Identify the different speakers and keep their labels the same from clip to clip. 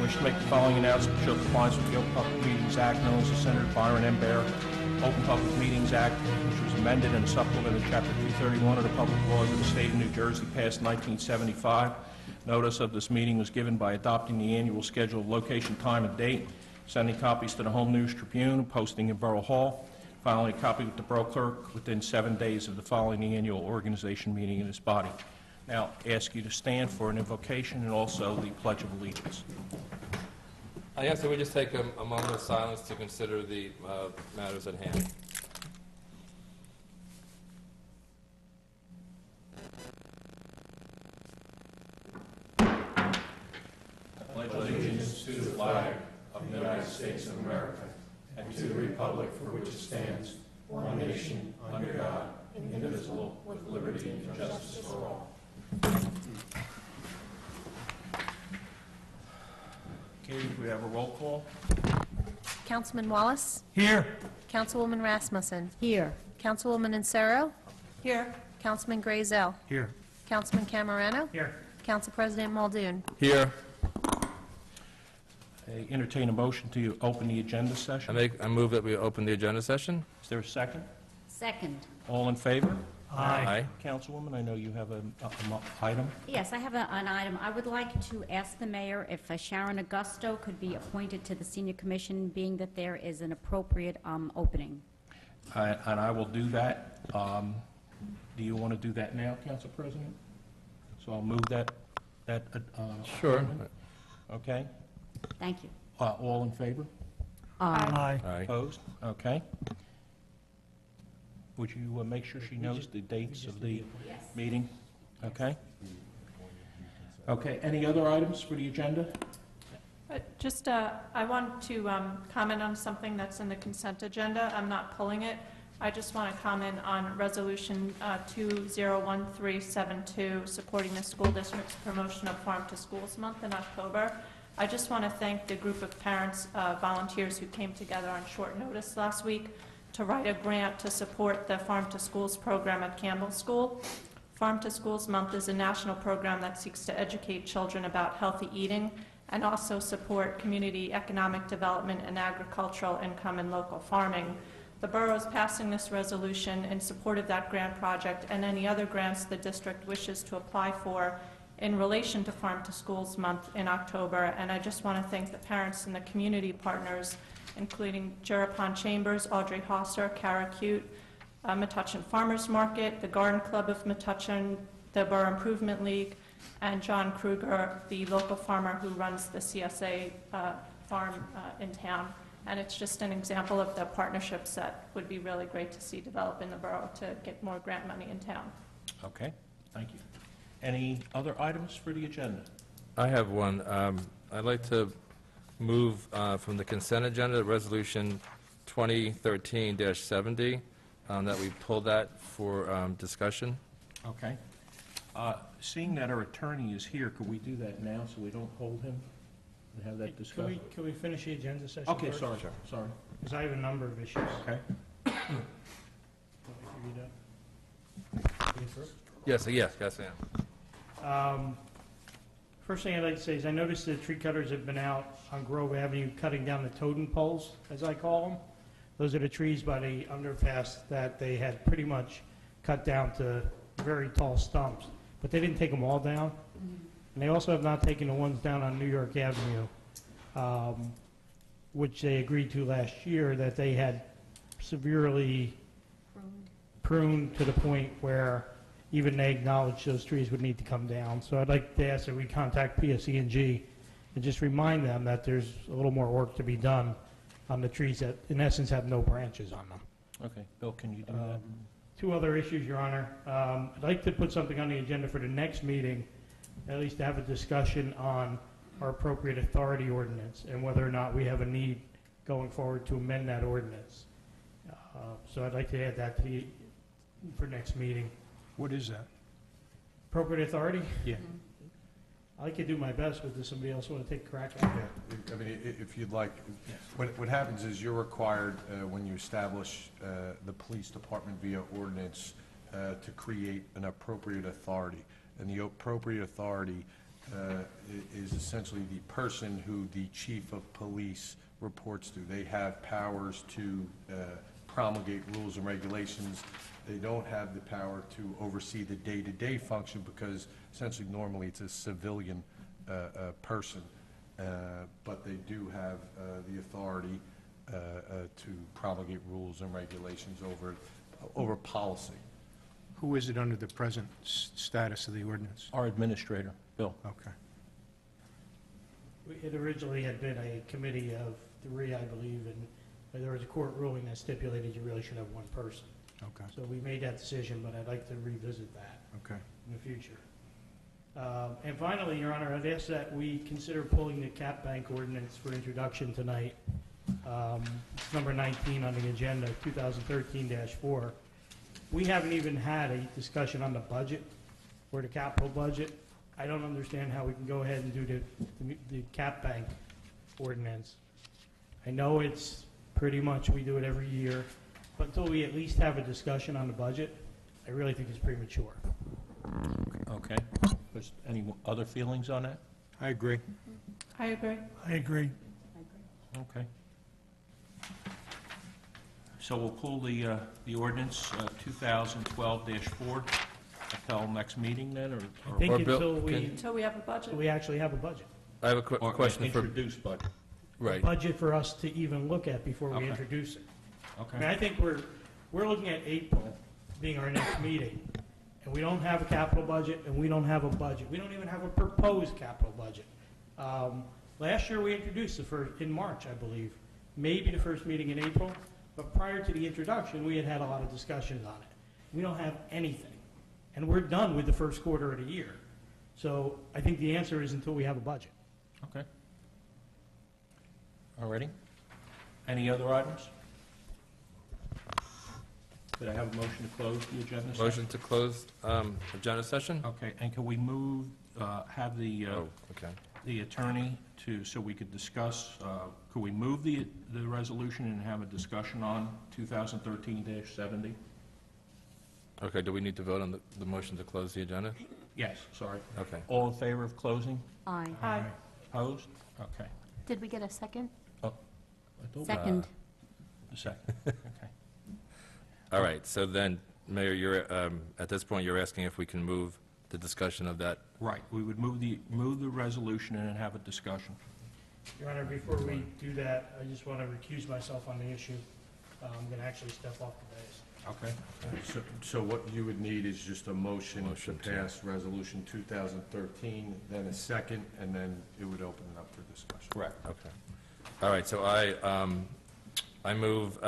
Speaker 1: wish to make the following announcement to show compliance with the Open Public Meetings Act, known as the Senator Byron M. Baer Open Public Meetings Act, which was amended and supplemented Chapter 231 of the Public Laws of the State of New Jersey, passed in 1975. Notice of this meeting was given by adopting the annual schedule of location, time, and date, sending copies to the Home News Tribune, posting in Borough Hall, filing a copy with the Borough Clerk within 7 days of the following the annual organization meeting in this body. Now, ask you to stand for an invocation and also the Pledge of Allegiance.
Speaker 2: I ask that we just take a moment of silence to consider the matters at hand.
Speaker 1: I pledge allegiance to the flag of the United States of America and to the republic for which it stands, one nation, under God, indivisible, with liberty and justice for all. Okay, we have a roll call.
Speaker 3: Councilman Wallace?
Speaker 4: Here.
Speaker 3: Councilwoman Rasmussen?
Speaker 5: Here.
Speaker 3: Councilwoman Insero?
Speaker 5: Here.
Speaker 3: Councilman Grazel?
Speaker 4: Here.
Speaker 3: Councilman Camerano?
Speaker 4: Here.
Speaker 3: Council President Muldoon?
Speaker 2: Here.
Speaker 1: I entertain a motion to open the agenda session.
Speaker 2: I move that we open the agenda session.
Speaker 1: Is there a second?
Speaker 5: Second.
Speaker 1: All in favor?
Speaker 4: Aye.
Speaker 1: Councilwoman, I know you have an item.
Speaker 5: Yes, I have an item. I would like to ask the mayor if Sharon Augusto could be appointed to the senior commission, being that there is an appropriate opening.
Speaker 1: And I will do that. Do you want to do that now, Council President? So I'll move that.
Speaker 2: Sure.
Speaker 1: Amendment. Okay.
Speaker 5: Thank you.
Speaker 1: All in favor?
Speaker 4: Aye.
Speaker 2: Aye.
Speaker 1: Opposed? Okay. Would you make sure she knows the dates of the meeting? Okay. Okay, any other items for the agenda?
Speaker 6: I want to comment on something that's in the consent agenda. I'm not pulling it. I just want to comment on Resolution 201372, supporting the school district's promotion of Farm to Schools Month in October. I just want to thank the group of parents, volunteers who came together on short notice last week to write a grant to support the Farm to Schools program at Campbell School. Farm to Schools Month is a national program that seeks to educate children about healthy eating and also support community economic development and agricultural income and local farming. The borough is passing this resolution in support of that grant project and any other grants the district wishes to apply for in relation to Farm to Schools Month in October. And I just want to thank the parents and the community partners, including Jerapon Chambers, Audrey Hosser, Kara Cute, Metuchen Farmers Market, the Garden Club of Metuchen, the Borough Improvement League, and John Kruger, the local farmer who runs the CSA farm in town. And it's just an example of the partnerships that would be really great to see develop in the borough to get more grant money in town.
Speaker 1: Okay, thank you. Any other items for the agenda?
Speaker 2: I have one. I'd like to move from the consent agenda, Resolution 2013-70, that we pull that for discussion.
Speaker 1: Okay. Seeing that our attorney is here, could we do that now so we don't hold him and have that discussion?
Speaker 4: Can we finish the agenda session
Speaker 1: Okay,
Speaker 4: first?
Speaker 1: sorry, sorry.
Speaker 4: Because I have a number of issues.
Speaker 1: Okay.
Speaker 2: Yes, I am.
Speaker 4: First thing I'd like to say is I noticed the tree cutters have been out on Grove Avenue cutting down the totem poles, as I call them. Those are the trees by the underpass that they had pretty much cut down to very tall stumps. But they didn't take them all down. And they also have not taken the ones down on New York Avenue, which they agreed to last year, that they had severely pruned to the point where even they acknowledged those trees would need to come down. So I'd like to ask that we contact PSE&G and just remind them that there's a little more work to be done on the trees that, in essence, have no branches on them.
Speaker 1: Okay, Bill, can you do that?
Speaker 4: Two other issues, Your Honor. I'd like to put something on the agenda for the next meeting, at least to have a discussion on our appropriate authority ordinance and whether or not we have a need going forward to amend that ordinance. So I'd like to add that to for next meeting.
Speaker 7: What is that?
Speaker 4: Appropriate authority?
Speaker 1: Yeah.
Speaker 4: I could do my best, but does somebody else want to take a crack at it?
Speaker 7: Yeah, I mean, if you'd like, what happens is you're required, when you establish the police department via ordinance, to create an appropriate authority. And the appropriate authority is essentially the person who the chief of police reports to. They have powers to promulgate rules and regulations. They don't have the power to oversee the day-to-day function because essentially normally it's a civilian person, but they do have the authority to promulgate rules and regulations over policy.
Speaker 8: Who is it under the present status of the ordinance?
Speaker 1: Our administrator, Bill.
Speaker 8: Okay.
Speaker 4: It originally had been a committee of 3, I believe, and there was a court ruling that stipulated you really should have one person.
Speaker 8: Okay.
Speaker 4: So we made that decision, but I'd like to revisit that
Speaker 8: Okay.
Speaker 4: in the future. And finally, Your Honor, I'd ask that we consider pulling the cap bank ordinance for introduction tonight. It's number 19 on the agenda, 2013-4. We haven't even had a discussion on the budget or the capital budget. I don't understand how we can go ahead and do the cap bank ordinance. I know it's pretty much, we do it every year, but until we at least have a discussion on the budget, I really think it's premature.
Speaker 1: Okay. There's any other feelings on that?
Speaker 8: I agree.
Speaker 6: I agree.
Speaker 8: I agree.
Speaker 1: Okay. So we'll pull the ordinance 2012-4 until next meeting then, or
Speaker 4: I think
Speaker 2: Or Bill,
Speaker 4: until we,
Speaker 6: Until we have a budget.
Speaker 4: we actually have a budget.
Speaker 2: I have a
Speaker 1: or
Speaker 2: question for,
Speaker 1: introduce budget?
Speaker 2: right.
Speaker 4: Budget for us to even look at before we
Speaker 1: Okay.
Speaker 4: introduce it. I mean,
Speaker 1: Okay.
Speaker 4: I think we're looking at April being our next meeting, and we don't have a capital budget, and we don't have a budget. We don't even have a proposed capital budget. Last year, we introduced the first, in March, I believe, maybe the first meeting in April, but prior to the introduction, we had had a lot of discussions on it. We don't have anything, and we're done with the first quarter of the year. So I think the answer is until we have a budget.
Speaker 1: Okay. All righty. Any other items? Did I have a motion to close the agenda session?
Speaker 2: Motion to close agenda session?
Speaker 1: Okay, and can we move, have the
Speaker 2: Oh, okay.
Speaker 1: the attorney to, so we could discuss, could we move the resolution and have a discussion on 2013-70?
Speaker 2: Okay, do we need to vote on the motion to close the agenda?
Speaker 1: Yes, sorry.
Speaker 2: Okay.
Speaker 1: All in favor of closing?
Speaker 5: Aye.
Speaker 6: Aye.
Speaker 1: Opposed? Okay.
Speaker 3: Did we get a second?
Speaker 1: I thought-
Speaker 5: Second.
Speaker 1: A second, okay.
Speaker 2: All right, so then, Mayor, you're, at this point, you're asking if we can move the discussion of that.
Speaker 1: Right, we would move the resolution and then have a discussion.
Speaker 4: Your Honor, before we do that, I just want to recuse myself on the issue. I'm going to actually step off the dais.
Speaker 1: Okay.
Speaker 7: So what you would need is just a motion to
Speaker 2: Motion to-
Speaker 7: pass Resolution 2013, then a second, and then it would open it up for discussion.
Speaker 1: Correct.
Speaker 2: Okay. All right, so I move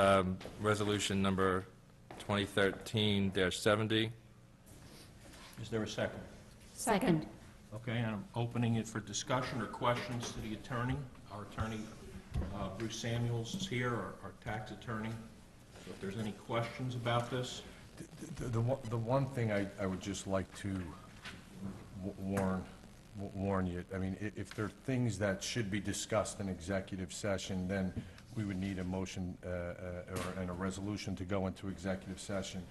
Speaker 2: resolution number 2013-70.
Speaker 1: Is there a second?
Speaker 5: Second.
Speaker 1: Okay, and I'm opening it for discussion or questions to the attorney. Our attorney, Bruce Samuels, is here, our tax attorney. So if there's any questions about this?
Speaker 7: The one thing I would just like to warn you, I mean, if there are things that should be discussed in executive session, then we would need a motion and a resolution to go into executive session.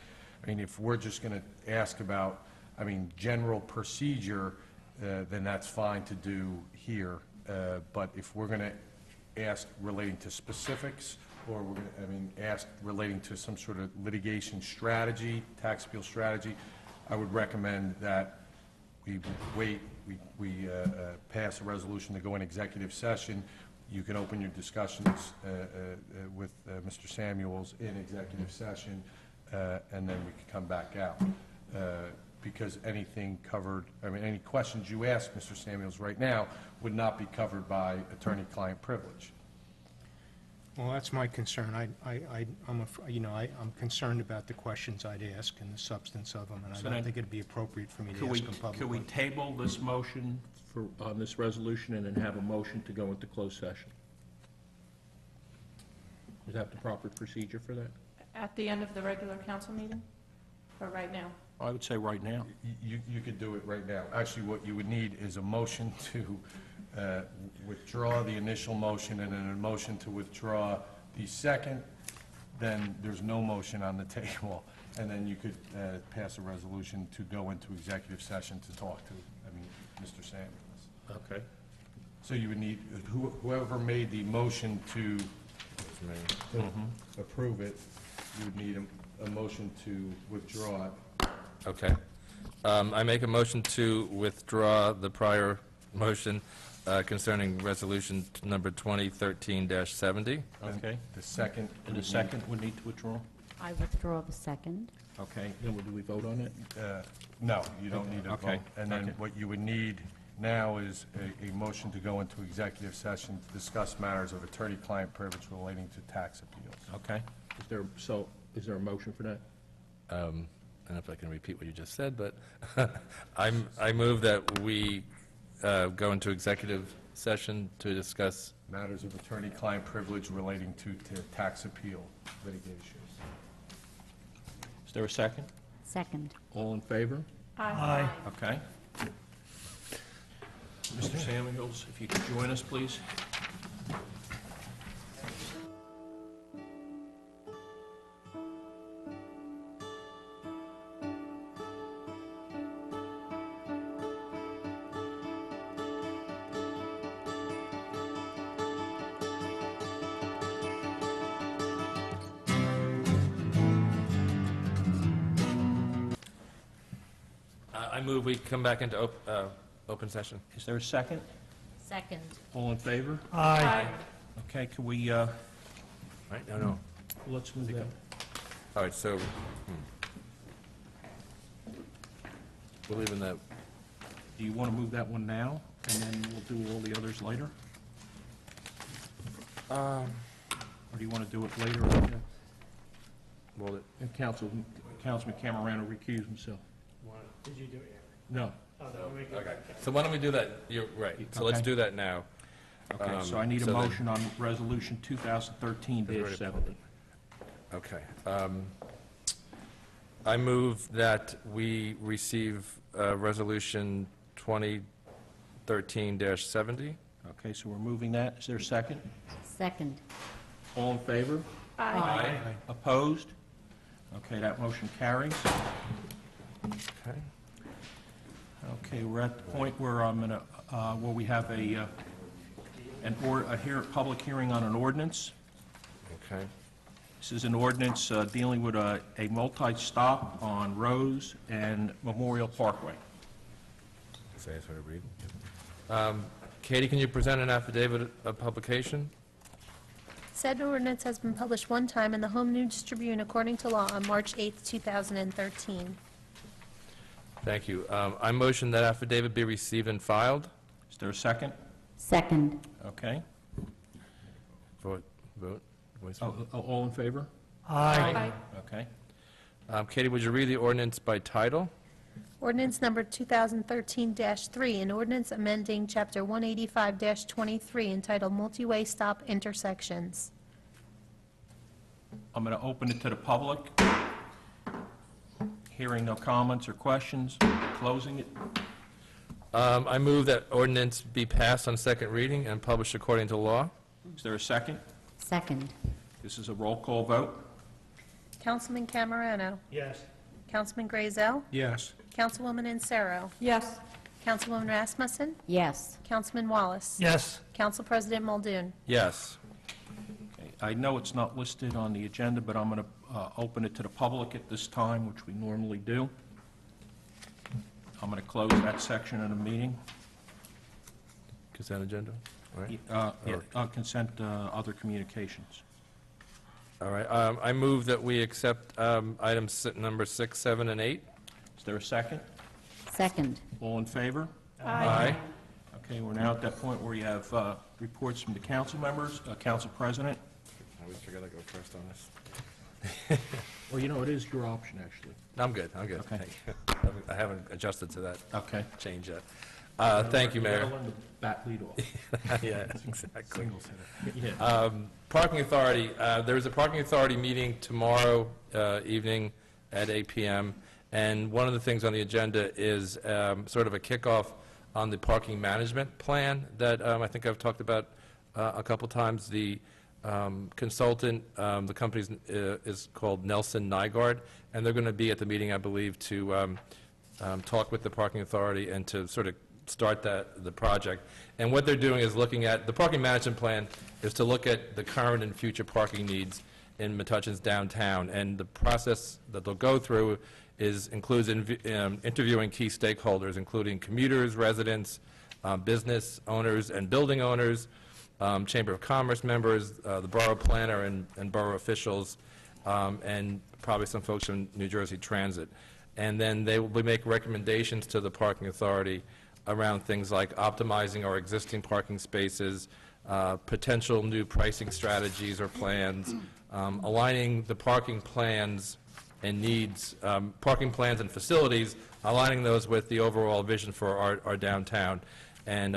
Speaker 7: I mean, if we're just going to ask about, I mean, general procedure, then that's fine to do here. But if we're going to ask relating to specifics, or we're going to, I mean, ask relating to some sort of litigation strategy, tax appeal strategy, I would recommend that we wait, we pass a resolution to go in executive session. You can open your discussions with Mr. Samuels in executive session, and then we can come back out. Because anything covered, I mean, any questions you ask Mr. Samuels right now would not be covered by attorney-client privilege.
Speaker 8: Well, that's my concern. I'm concerned about the questions I'd ask and the substance of them, and I
Speaker 1: So
Speaker 8: don't
Speaker 1: then,
Speaker 8: think it'd be appropriate for me to
Speaker 1: Could
Speaker 8: ask them publicly.
Speaker 1: we table this motion on this resolution and then have a motion to go into closed session? Is that the proper procedure for that?
Speaker 6: At the end of the regular council meeting, or right now?
Speaker 1: I would say right now.
Speaker 7: You could do it right now. Actually, what you would need is a motion to withdraw the initial motion and then a motion to withdraw the second. Then there's no motion on the table. And then you could pass a resolution to go into executive session to talk to, I mean, Mr. Samuels.
Speaker 1: Okay.
Speaker 7: So you would need, whoever made the motion to approve it, you would need a motion to withdraw it.
Speaker 2: Okay. I make a motion to withdraw the prior motion concerning resolution number 2013-70.
Speaker 1: Okay.
Speaker 7: The second.
Speaker 1: And the second would need to withdraw?
Speaker 5: I withdraw the second.
Speaker 1: Okay, then do we vote on it?
Speaker 7: No, you don't need a
Speaker 1: Okay,
Speaker 7: vote. And then
Speaker 1: okay.
Speaker 7: what you would need now is a motion to go into executive session to discuss matters of attorney-client privilege relating to tax appeals.
Speaker 1: Okay. Is there a motion for that?
Speaker 2: I don't know if I can repeat what you just said, but I move that we go into executive session to discuss.
Speaker 7: Matters of attorney-client privilege relating to tax appeal litigation.
Speaker 1: Is there a second?
Speaker 5: Second.
Speaker 1: All in favor?
Speaker 4: Aye.
Speaker 1: Okay. Mr. Samuels, if you could join us, please.
Speaker 2: I move we come back into open session.
Speaker 1: Is there a second?
Speaker 5: Second.
Speaker 1: All in favor?
Speaker 4: Aye.
Speaker 1: Okay, can we,
Speaker 2: Right? No.
Speaker 1: let's move that.
Speaker 2: All right, so, we're leaving that.
Speaker 1: Do you want to move that one now, and then we'll do all the others later? Or do you want to do it later?
Speaker 2: Well,
Speaker 1: And Councilman Camerano recused himself.
Speaker 4: Did you do it?
Speaker 1: No.
Speaker 2: okay. So why don't we do that? You're right. So let's
Speaker 1: Okay.
Speaker 2: do that now.
Speaker 1: Okay, so I need a
Speaker 2: so then-
Speaker 1: motion on Resolution 2013-70.
Speaker 2: Okay. I move that we receive Resolution 2013-70.
Speaker 1: Okay, so we're moving that. Is there a second?
Speaker 5: Second.
Speaker 1: All in favor?
Speaker 2: Aye.
Speaker 1: Opposed? Okay, that motion carries.
Speaker 2: Okay.
Speaker 1: Okay, we're at the point where I'm going to, where we have a public hearing on an ordinance.
Speaker 2: Okay.
Speaker 1: This is an ordinance dealing with a multi-stop on Rose and Memorial Parkway.
Speaker 2: Say that's what I read. Katie, can you present an affidavit of publication?
Speaker 3: Said ordinance has been published one time in the Home News Tribune according to law on March 8, 2013.
Speaker 2: Thank you. I motion that affidavit be received and filed.
Speaker 1: Is there a second?
Speaker 5: Second.
Speaker 1: Okay.
Speaker 2: Vote. Voice
Speaker 1: Oh,
Speaker 2: vote.
Speaker 1: all in favor?
Speaker 4: Aye.
Speaker 1: Okay.
Speaker 2: Katie, would you read the ordinance by title?
Speaker 3: Ordinance number 2013-3, an ordinance amending Chapter 185-23 entitled Multi-Way Stop Intersections.
Speaker 1: I'm going to open it to the public. Hearing no comments or questions, closing it.
Speaker 2: I move that ordinance be passed on second reading and published according to law.
Speaker 1: Is there a second?
Speaker 5: Second.
Speaker 1: This is a roll call vote.
Speaker 3: Councilman Camerano.
Speaker 4: Yes.
Speaker 3: Councilman Grayzel.
Speaker 8: Yes.
Speaker 3: Councilwoman Insero.
Speaker 6: Yes.
Speaker 3: Councilwoman Rasmussen.
Speaker 5: Yes.
Speaker 3: Councilman Wallace.
Speaker 4: Yes.
Speaker 3: Council President Muldoon.
Speaker 2: Yes.
Speaker 1: Okay, I know it's not listed on the agenda, but I'm going to open it to the public at this time, which we normally do. I'm going to close that section of the meeting.
Speaker 2: Consent agenda? All right.
Speaker 1: Consent, other communications.
Speaker 2: All right. I move that we accept items number 6, 7, and 8.
Speaker 1: Is there a second?
Speaker 5: Second.
Speaker 1: All in favor?
Speaker 2: Aye.
Speaker 1: Okay, we're now at that point where you have reports from the council members. Council President?
Speaker 2: I always forget I go first on this.
Speaker 1: Or, you know, it is your option, actually.
Speaker 2: No, I'm good. I'm good.
Speaker 1: Okay.
Speaker 2: Thank you. I haven't adjusted to that
Speaker 1: Okay.
Speaker 2: change yet. Thank you, Mayor.
Speaker 1: gotta learn to bat lead off.
Speaker 2: Yeah, exactly.
Speaker 1: Yeah.
Speaker 2: Parking Authority, there's a Parking Authority meeting tomorrow evening at 8 p.m., and one of the things on the agenda is sort of a kickoff on the parking management plan that I think I've talked about a couple times. The consultant, the company is called Nelson Nygaard, and they're going to be at the meeting, I believe, to talk with the Parking Authority and to sort of start the project. And what they're doing is looking at, the parking management plan is to look at the current and future parking needs in Metuchen's downtown. And the process that they'll go through includes interviewing key stakeholders, including commuters, residents, business owners and building owners, Chamber of Commerce members, the borough planner and borough officials, and probably some folks from New Jersey Transit. And then they will make recommendations to the parking authority around things like optimizing our existing parking spaces, potential new pricing strategies or plans, aligning the parking plans and needs, parking plans and facilities, aligning those with the overall vision for our downtown, and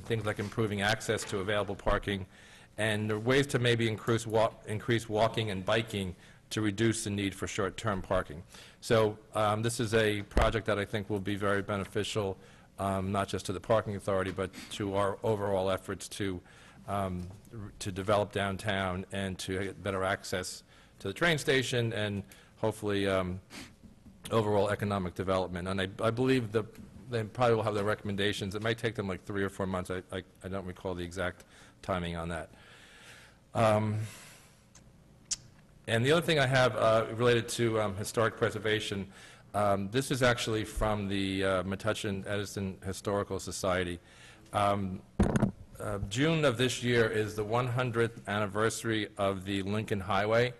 Speaker 2: things like improving access to available parking, and ways to maybe increase walking and biking to reduce the need for short-term parking. So this is a project that I think will be very beneficial, not just to the parking authority, but to our overall efforts to develop downtown and to get better access to the train station and hopefully overall economic development. And I believe they probably will have their recommendations. It might take them like 3 or 4 months. I don't recall the exact timing on that. And the other thing I have related to historic preservation, this is actually from the Metuchen Edison Historical Society. June of this year is the 100th anniversary of the Lincoln Highway,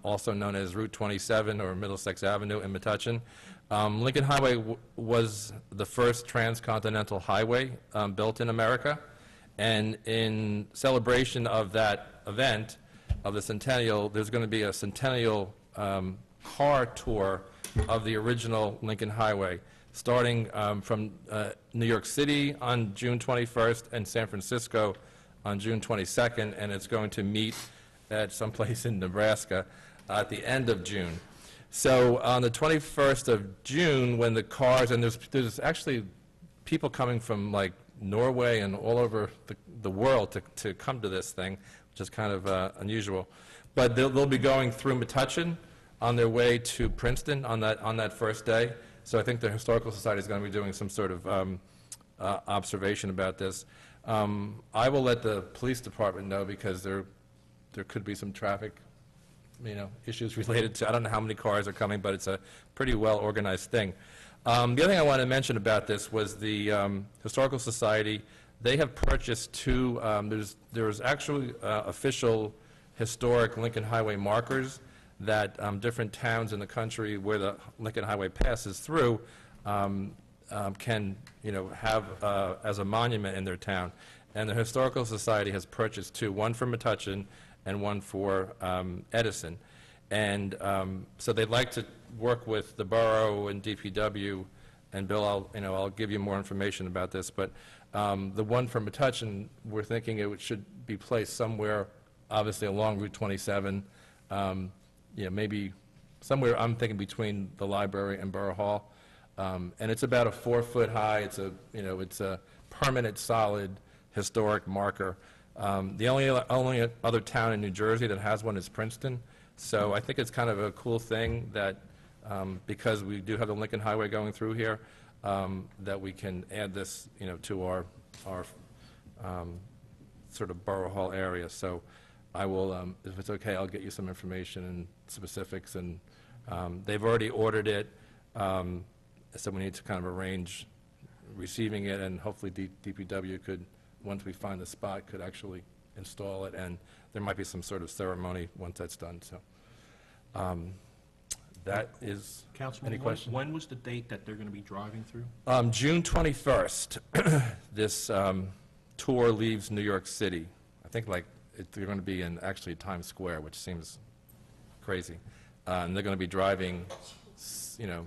Speaker 2: also known as Route 27 or Middlesex Avenue in Metuchen. Lincoln Highway was the first transcontinental highway built in America, and in celebration of that event, of the centennial, there's going to be a centennial car tour of the original Lincoln Highway, starting from New York City on June 21st and San Francisco on June 22nd, and it's going to meet at some place in Nebraska at the end of June. So on the 21st of June, when the cars, and there's actually people coming from like Norway and all over the world to come to this thing, which is kind of unusual. But they'll be going through Metuchen on their way to Princeton on that first day. So I think the Historical Society is going to be doing some sort of observation about this. I will let the police department know because there could be some traffic, issues related to, I don't know how many cars are coming, but it's a pretty well-organized thing. The other thing I wanted to mention about this was the Historical Society. They have purchased two, there's actually official historic Lincoln Highway markers that different towns in the country where the Lincoln Highway passes through can, have as a monument in their town. And the Historical Society has purchased two, one for Metuchen and one for Edison. And so they'd like to work with the borough and DPW, and Bill, I'll give you more information about this, but the one for Metuchen, we're thinking it should be placed somewhere, obviously along Route 27, maybe somewhere, I'm thinking between the library and Borough Hall. And it's about a 4-foot high, it's a permanent, solid, historic marker. The only other town in New Jersey that has one is Princeton. So I think it's kind of a cool thing that because we do have the Lincoln Highway going through here, that we can add this, to our sort of Borough Hall area. So I will, if it's okay, I'll get you some information and specifics. And they've already ordered it, so we need to kind of arrange receiving it, and hopefully DPW could, once we find the spot, could actually install it, and there might be some sort of ceremony once that's done. So that is,
Speaker 1: Councilman,
Speaker 2: any questions?
Speaker 1: when was the date that they're going to be driving through?
Speaker 2: June 21st, this tour leaves New York City. I think they're going to be in actually Times Square, which seems crazy. And they're going to be driving,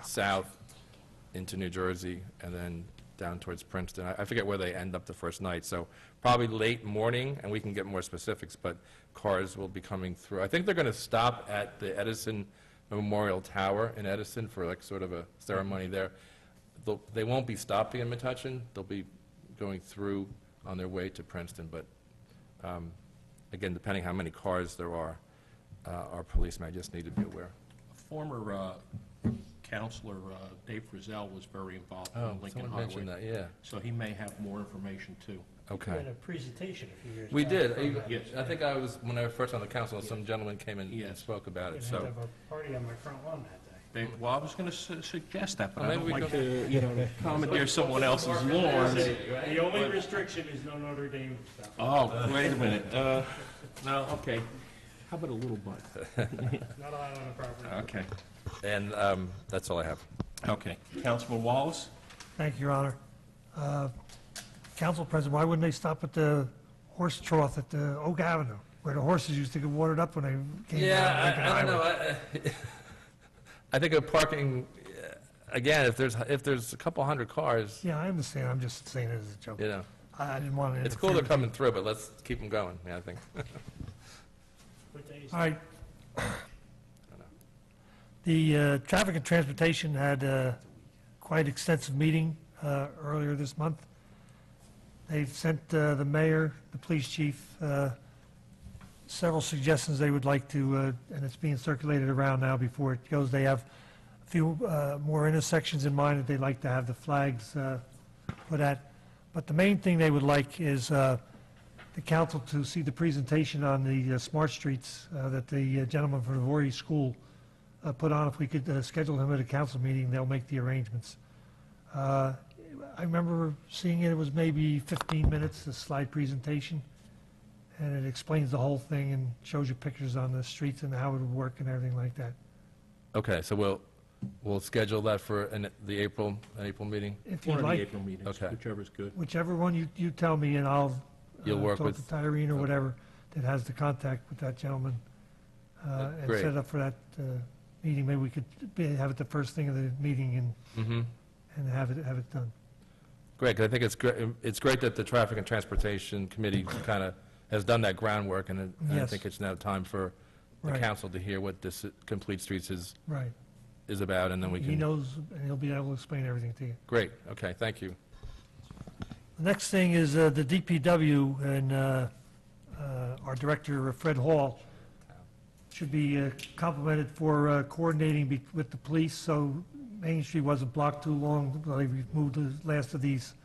Speaker 2: south into New Jersey and then down towards Princeton. I forget where they end up the first night, so probably late morning, and we can get more specifics, but cars will be coming through. I think they're going to stop at the Edison Memorial Tower in Edison for sort of a ceremony there. They won't be stopping in Metuchen. They'll be going through on their way to Princeton, but again, depending how many cars there are, our police may just need to be aware.
Speaker 1: A former counselor, Dave Frizzell, was very involved
Speaker 2: Oh,
Speaker 1: in Lincoln
Speaker 2: someone
Speaker 1: Highway.
Speaker 2: mentioned that, yeah.
Speaker 1: So he may have more information, too.
Speaker 4: We
Speaker 2: Okay.
Speaker 4: had a presentation a few years back.
Speaker 2: We did.
Speaker 4: from that.
Speaker 1: Yes.
Speaker 2: I think I was, when I was first on the council, some gentleman came in and
Speaker 1: Yes.
Speaker 2: spoke about
Speaker 4: We
Speaker 2: it,
Speaker 4: had to
Speaker 2: so.
Speaker 4: have a party on my front lawn that day.
Speaker 1: Well, I was going to suggest that, but
Speaker 2: Well,
Speaker 1: I
Speaker 2: maybe
Speaker 1: don't
Speaker 2: we
Speaker 1: like
Speaker 2: could-
Speaker 1: to, commandeer someone else's lawn.
Speaker 4: The only restriction is no Notre Dame stuff.
Speaker 1: Oh, wait a minute. No, okay. How about a little bud?
Speaker 4: Not allowed on the property.
Speaker 1: Okay.
Speaker 2: And that's all I have.
Speaker 1: Okay. Councilman Wallace?
Speaker 9: Thank you, Your Honor. Council President, why wouldn't they stop at the horse trough at Oak Avenue, where the horses used to get watered up when they came down Lincoln
Speaker 2: I don't know.
Speaker 9: Highway?
Speaker 2: I think of parking, again, if there's a couple hundred cars,
Speaker 9: Yeah, I understand, I'm just saying it as a joke.
Speaker 2: you know,
Speaker 9: I didn't want to
Speaker 2: it's
Speaker 9: interfere
Speaker 2: cool they're
Speaker 9: with
Speaker 2: coming through, but let's keep them going, I think.
Speaker 4: What day is
Speaker 9: you. All right. The Traffic and Transportation had a quite extensive meeting earlier this month. They've sent the mayor, the police chief, several suggestions they would like to, and it's being circulated around now before it goes. They have a few more intersections in mind that they'd like to have the flags put at. But the main thing they would like is the council to see the presentation on the smart streets that the gentleman from the Voorhees School put on. If we could schedule him at a council meeting, they'll make the arrangements. I remember seeing it was maybe 15 minutes, the slide presentation, and it explains the whole thing and shows you pictures on the streets and how it would work and everything like that.
Speaker 2: Okay, so we'll schedule that for the April meeting?
Speaker 9: If
Speaker 1: One
Speaker 9: you'd
Speaker 1: of the
Speaker 9: like,
Speaker 1: April meetings,
Speaker 2: Okay.
Speaker 1: whichever's good.
Speaker 9: whichever one you tell me, and I'll
Speaker 2: You'll work
Speaker 9: talk
Speaker 2: with-
Speaker 9: to Tyrene or whatever that has the contact with that gentleman and
Speaker 2: Great.
Speaker 9: set up for that meeting. Maybe we could have it the first thing of the meeting
Speaker 2: Mm-hmm.
Speaker 9: and have it done.
Speaker 2: Great, 'cause I think it's great that the Traffic and Transportation Committee kind of has done that groundwork, and I
Speaker 9: Yes.
Speaker 2: think it's now time for the
Speaker 9: Right.
Speaker 2: council to hear what this Complete Streets
Speaker 9: Right.
Speaker 2: is about, and then we
Speaker 9: He
Speaker 2: can...
Speaker 9: knows, and he'll be able to explain everything to you.
Speaker 2: Great, okay, thank you.
Speaker 9: The next thing is the DPW and our director, Fred Hall, should be complimented for coordinating with the police, so Main Street wasn't blocked too long. They removed the last of these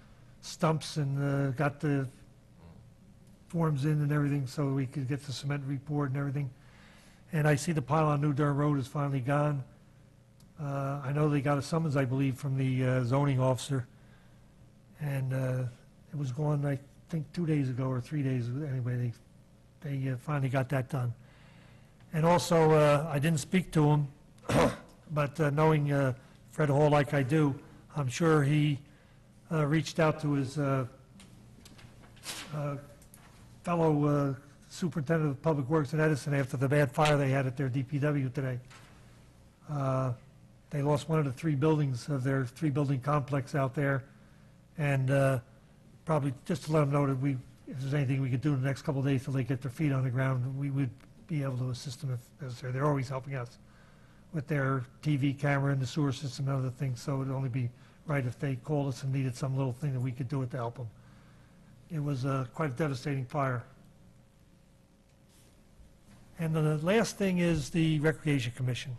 Speaker 9: stumps and got the forms in and everything, so we could get the cement report and everything. And I see the pile on New Durham Road is finally gone. I know they got a summons, I believe, from the zoning officer, and it was gone, I think, 2 days ago or 3 days. Anyway, they finally got that done. And also, I didn't speak to him, but knowing Fred Hall like I do, I'm sure he reached out to his fellow superintendent of Public Works in Edison after the bad fire they had at their DPW today. They lost one of the 3 buildings of their 3-building complex out there, and probably just to let them know that if there's anything we could do in the next couple of days till they get their feet on the ground, we would be able to assist them if necessary. They're always helping us with their TV camera and the sewer system and other things, so it'd only be right if they called us and needed some little thing that we could do it to help them. It was quite a devastating fire. And the last thing is the Recreation Commission.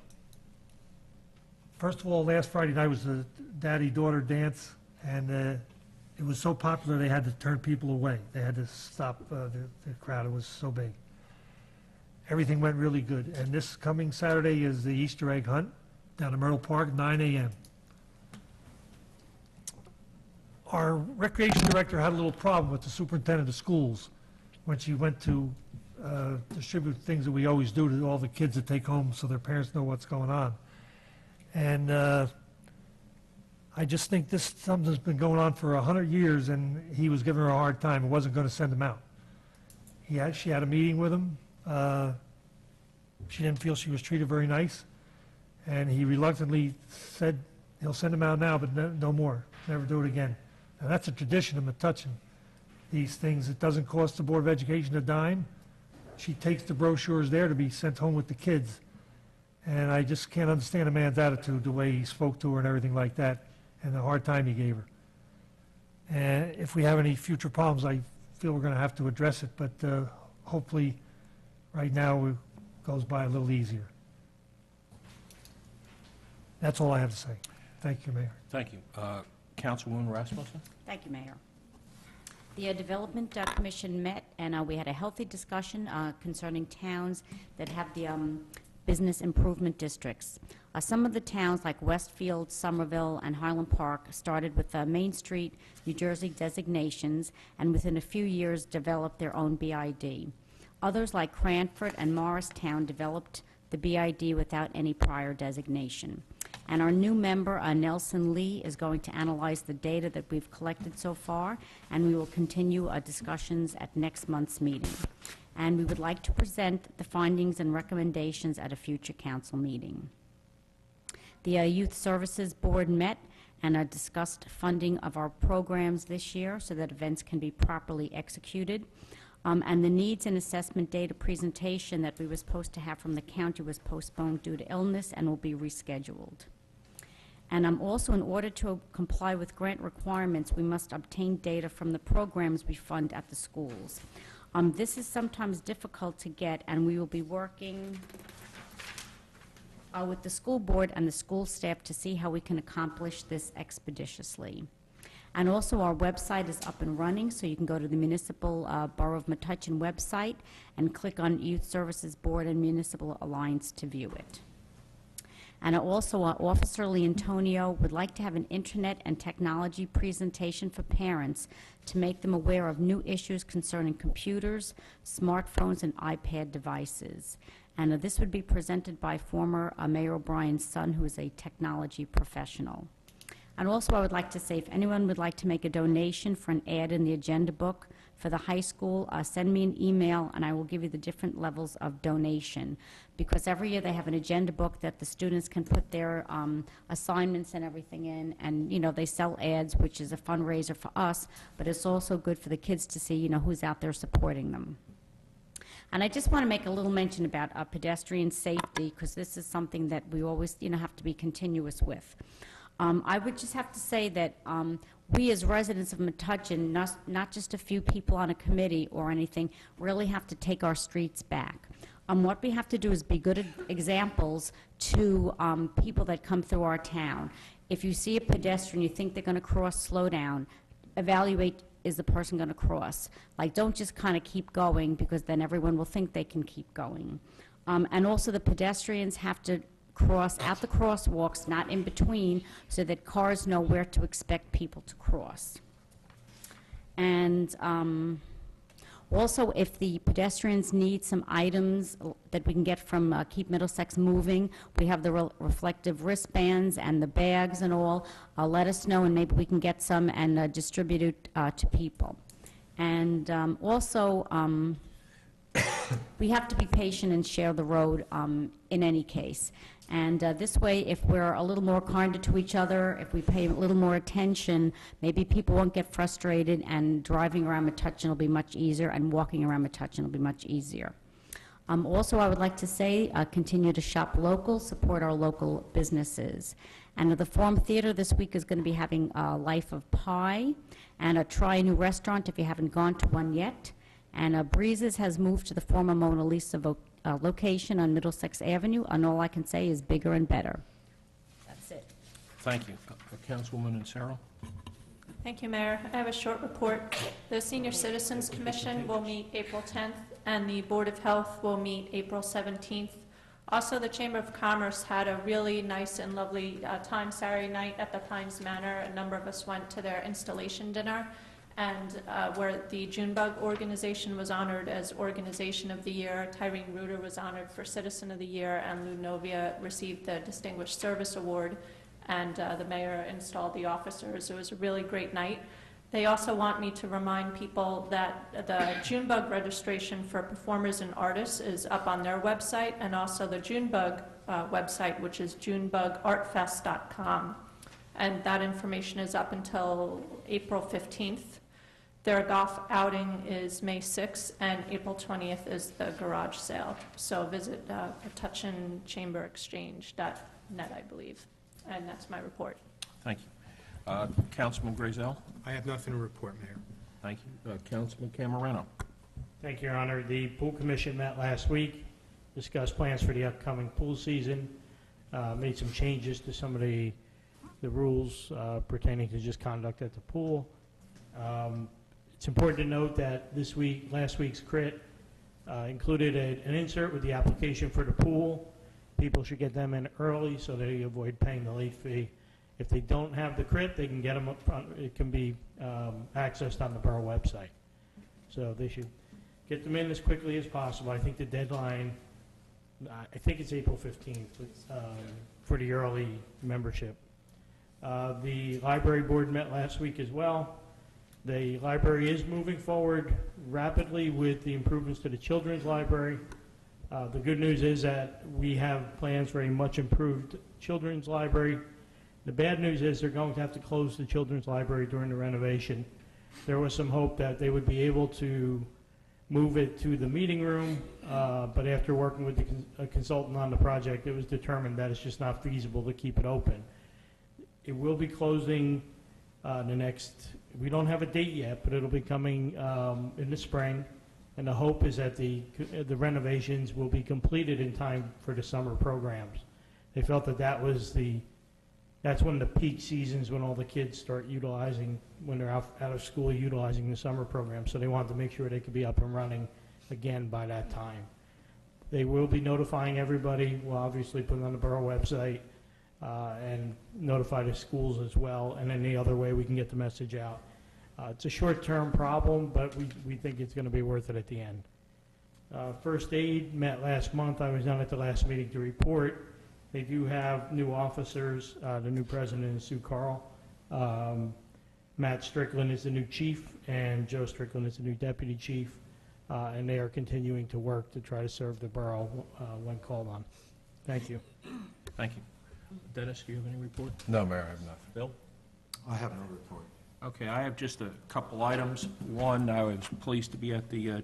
Speaker 9: First of all, last Friday night was the daddy-daughter dance, and it was so popular they had to turn people away. They had to stop the crowd. It was so big. Everything went really good. And this coming Saturday is the Easter egg hunt down at Myrtle Park, 9 a.m. Our recreation director had a little problem with the superintendent of schools when she went to distribute things that we always do to all the kids that take home so their parents know what's going on. And I just think something's been going on for 100 years, and he was giving her a hard time and wasn't going to send them out. She had a meeting with him. She didn't feel she was treated very nice, and he reluctantly said he'll send them out now, but no more, never do it again. Now, that's a tradition of Metuchen. These things, it doesn't cost the Board of Education a dime. She takes the brochures there to be sent home with the kids. And I just can't understand a man's attitude, the way he spoke to her and everything like that, and the hard time he gave her. And if we have any future problems, I feel we're going to have to address it, but hopefully, right now, it goes by a little easier. That's all I have to say. Thank you, Mayor.
Speaker 1: Thank you. Councilwoman Rasmussen?
Speaker 5: Thank you, Mayor. The Development Commission met, and we had a healthy discussion concerning towns that have the business improvement districts. Some of the towns, like Westfield, Somerville, and Highland Park, started with Main Street, New Jersey designations, and within a few years developed their own BID. Others, like Cranford and Morristown, developed the BID without any prior designation. And our new member, Nelson Lee, is going to analyze the data that we've collected so far, and we will continue discussions at next month's meeting. And we would like to present the findings and recommendations at a future council meeting. The Youth Services Board met and discussed funding of our programs this year so that events can be properly executed. And the needs and assessment data presentation that we were supposed to have from the county was postponed due to illness and will be rescheduled. And also, in order to comply with grant requirements, we must obtain data from the programs we fund at the schools. This is sometimes difficult to get, and we will be working with the school board and the school staff to see how we can accomplish this expeditiously. And also, our website is up and running, so you can go to the Municipal Borough of Metuchen website and click on Youth Services Board and Municipal Alliance to view it. And also, Officer Leontonio would like to have an internet and technology presentation for parents to make them aware of new issues concerning computers, smartphones, and iPad devices. And this would be presented by former Mayor O'Brien's son, who is a technology professional. And also, I would like to say, if anyone would like to make a donation for an ad in the agenda book for the high school, send me an email, and I will give you the different levels of donation. Because every year they have an agenda book that the students can put their assignments and everything in, and, you know, they sell ads, which is a fundraiser for us, but it's also good for the kids to see, you know, who's out there supporting them. And I just want to make a little mention about pedestrian safety, because this is something that we always, you know, have to be continuous with. I would just have to say that we as residents of Metuchen, not just a few people on a committee or anything, really have to take our streets back. What we have to do is be good examples to people that come through our town. If you see a pedestrian, you think they're going to cross, slow down. Evaluate, is the person going to cross? Like, don't just kind of keep going, because then everyone will think they can keep going. And also, the pedestrians have to cross at the crosswalks, not in between, so that cars know where to expect people to cross. And also, if the pedestrians need some items that we can get from Keep Middlesex Moving, we have the reflective wristbands and the bags and all. Let us know, and maybe we can get some and distribute it to people. And also, we have to be patient and share the road in any case. And this way, if we're a little more kinder to each other, if we pay a little more attention, maybe people won't get frustrated, and driving around Metuchen will be much easier, and walking around Metuchen will be much easier. Also, I would like to say, continue to shop local, support our local businesses. And the Forum Theater this week is going to be having Life of Pi, and try a new restaurant if you haven't gone to one yet. And Breezes has moved to the former Mona Lisa location on Middlesex Avenue, and all I can say is bigger and better. That's it.
Speaker 1: Thank you. Councilwoman Insero?
Speaker 6: Thank you, Mayor. I have a short report. The Senior Citizens Commission will meet April 10th, and the Board of Health will meet April 17th. Also, the Chamber of Commerce had a really nice and lovely time Saturday night at the Pines Manor. A number of us went to their installation dinner, and where the Junebug organization was honored as Organization of the Year. Tyrene Reuter was honored for Citizen of the Year, and Lou Novia received the Distinguished Service Award, and the mayor installed the officers. It was a really great night. They also want me to remind people that the Junebug registration for performers and artists is up on their website, and also the Junebug website, which is junebugartfest.com. And that information is up until April 15th. Their golf outing is May 6th, and April 20th is the garage sale. So visit Metuchen Chamber Exchange.net, I believe. And that's my report.
Speaker 1: Thank you. Councilman Grazel?
Speaker 8: I have nothing to report, Mayor.
Speaker 1: Thank you. Councilman Camerano?
Speaker 4: Thank you, Your Honor. The Pool Commission met last week, discussed plans for the upcoming pool season. made some changes to some of the rules pertaining to just conduct at the pool. It's important to note that last week's crit included an insert with the application for the pool. People should get them in early so they avoid paying the late fee. If they don't have the crit, they can get them it can be accessed on the borough website. So they should get them in as quickly as possible. I think the deadline, I think it's April 15th for the early membership. The library board met last week as well. The library is moving forward rapidly with the improvements to the children's library. The good news is that we have plans for a much improved children's library. The bad news is they're going to have to close the children's library during the renovation. There was some hope that they would be able to move it to the meeting room, but after working with a consultant on the project, it was determined that it's just not feasible to keep it open. It will be closing we don't have a date yet, but it'll be coming in the spring, and the hope is that the renovations will be completed in time for the summer programs. They felt that that's one of the peak seasons when all the kids start utilizing, when they're out of school, utilizing the summer program. So they wanted to make sure they could be up and running again by that time. They will be notifying everybody. We'll obviously put it on the borough website and notify the schools as well, and any other way we can get the message out. It's a short-term problem, but we think it's going to be worth it at the end. First Aid met last month. I was down at the last meeting to report. They do have new officers. The new president is Sue Carl. Matt Strickland is the new chief, and Joe Strickland is the new deputy chief, and they are continuing to work to try to serve the borough when called on. Thank you.
Speaker 1: Thank you. Dennis, do you have any report?
Speaker 7: No, Mayor, I have nothing.
Speaker 1: Bill?
Speaker 10: I have no report.
Speaker 1: Okay, I have just a couple items. One, I was pleased to be at the,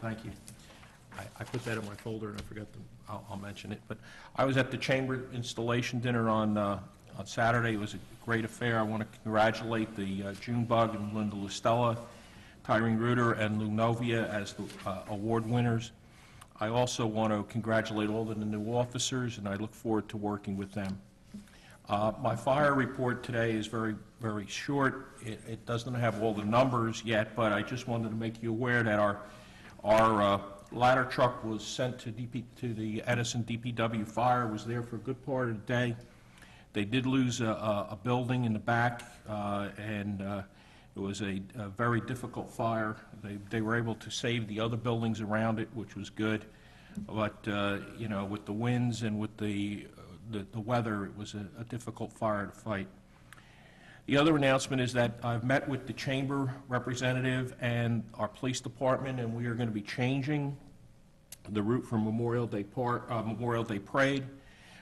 Speaker 1: thank you. I put that in my folder and I forgot to, I'll mention it. But I was at the chamber installation dinner on Saturday. It was a great affair. I want to congratulate the Junebug and Linda Lustella, Tyrene Reuter, and Lou Novia as the award winners. I also want to congratulate all of the new officers, and I look forward to working with them. My fire report today is very, very short. It doesn't have all the numbers yet, but I just wanted to make you aware that our ladder truck was sent to the Edison DPW fire. Was there for a good part of the day. They did lose a building in the back, and it was a very difficult fire. They were able to save the other buildings around it, which was good. But you know, with the winds and with the weather, it was a difficult fire to fight. The other announcement is that I've met with the chamber representative and our police department, and we are going to be changing the route from Memorial Day Parade.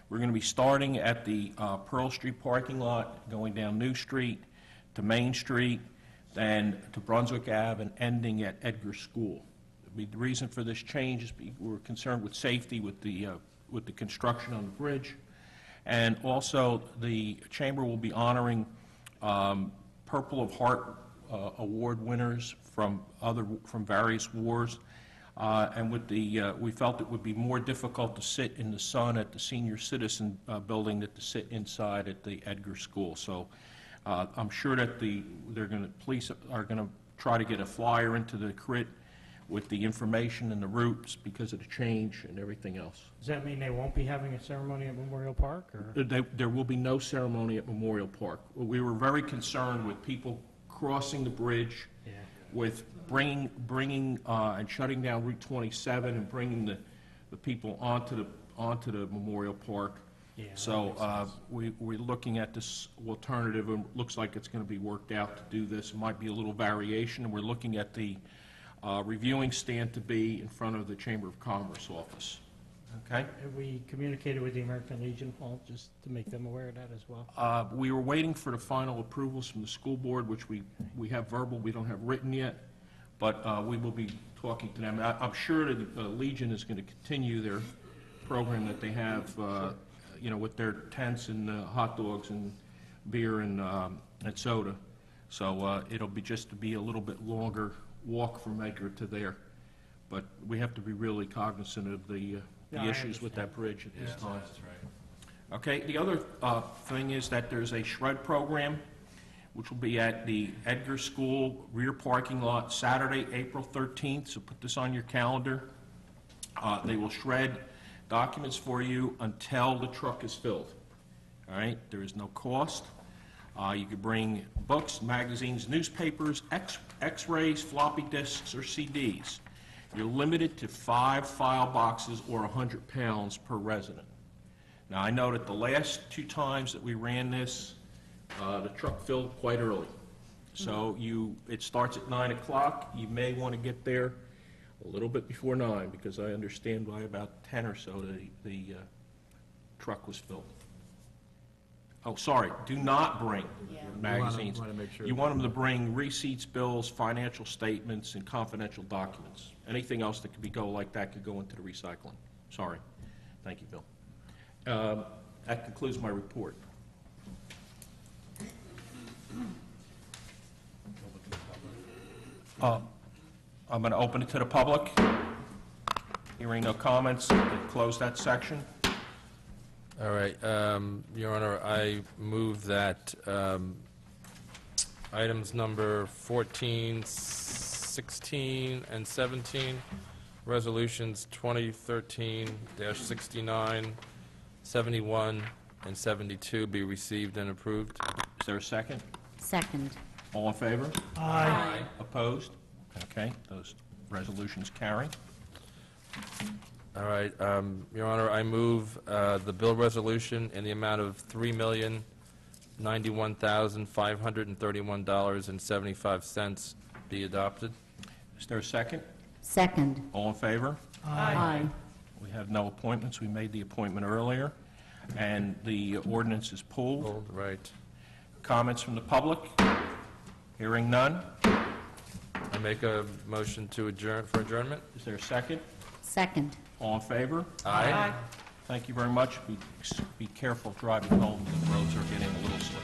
Speaker 1: We're going to be starting at the Pearl Street parking lot, going down New Street to Main Street, then to Brunswick Ave, and ending at Edgar School. The reason for this change is we're concerned with safety with the construction on the bridge, and also the chamber will be honoring Purple of Heart award winners from various wars, and with we felt it would be more difficult to sit in the sun at the senior citizen building than to sit inside at the Edgar School. So I'm sure that police are going to try to get a flyer into the crit with the information and the routes because of the change and everything else.
Speaker 4: Does that mean they won't be having a ceremony at Memorial Park? Or?
Speaker 1: There will be no ceremony at Memorial Park. We were very concerned with people crossing the bridge, with bringing and shutting down Route 27 and bringing the people onto the Memorial Park.
Speaker 4: Yeah,
Speaker 1: so we're looking at this alternative, and it looks like it's going to be worked out to do this. It might be a little variation, and we're looking at the reviewing stand to be in front of the Chamber of Commerce office. Okay?
Speaker 4: Have we communicated with the American Legion Hall just to make them aware of that as well?
Speaker 1: We were waiting for the final approvals from the school board, which we have verbal, we don't have written yet, but we will be talking to them. I'm sure that the Legion is going to continue their program that they have, you know, with their tents and hot dogs and beer and soda. So it'll be just to be a little bit longer walk from Edgar to there. But we have to be really cognizant of the issues with that bridge at this time.
Speaker 10: That's right.
Speaker 1: Okay, the other thing is that there's a shred program, which will be at the Edgar School rear parking lot Saturday, April 13th, so put this on your calendar. They will shred documents for you until the truck is filled. All right, there is no cost. You could bring books, magazines, newspapers, X-rays, floppy disks, or CDs. You're limited to 5 file boxes or 100 pounds per resident. Now, I know that the last 2 times that we ran this, the truck filled quite early. So it starts at 9 o'clock. You may want to get there a little bit before 9, because I understand by about 10 or so the truck was filled. Oh, sorry, do not bring magazines. You want them to bring receipts, bills, financial statements, and confidential documents. Anything else that could go like that could go into the recycling. Sorry. Thank you, Bill. That concludes my report. I'm going to open it to the public. Hearing no comments, close that section.
Speaker 2: All right, Your Honor, I move that items number 14, 16, and 17, resolutions 2013-69, 71, and 72 be received and approved.
Speaker 1: Is there a second?
Speaker 5: Second.
Speaker 1: All in favor?
Speaker 9: Aye.
Speaker 1: Opposed? Okay, those resolutions carry.
Speaker 2: All right, Your Honor, I move the bill resolution in the amount of $3,091,531.75 be adopted.
Speaker 1: Is there a second?
Speaker 5: Second.
Speaker 1: All in favor?
Speaker 5: Aye.
Speaker 1: We have no appointments. We made the appointment earlier, and the ordinance is pulled.
Speaker 2: Hold, right.
Speaker 1: Comments from the public? Hearing none.
Speaker 2: I make a motion to adjourn, for adjournment.
Speaker 1: Is there a second?
Speaker 5: Second.
Speaker 1: All in favor?
Speaker 2: Aye.
Speaker 1: Thank you very much. Be careful driving home. The roads are getting a little slick.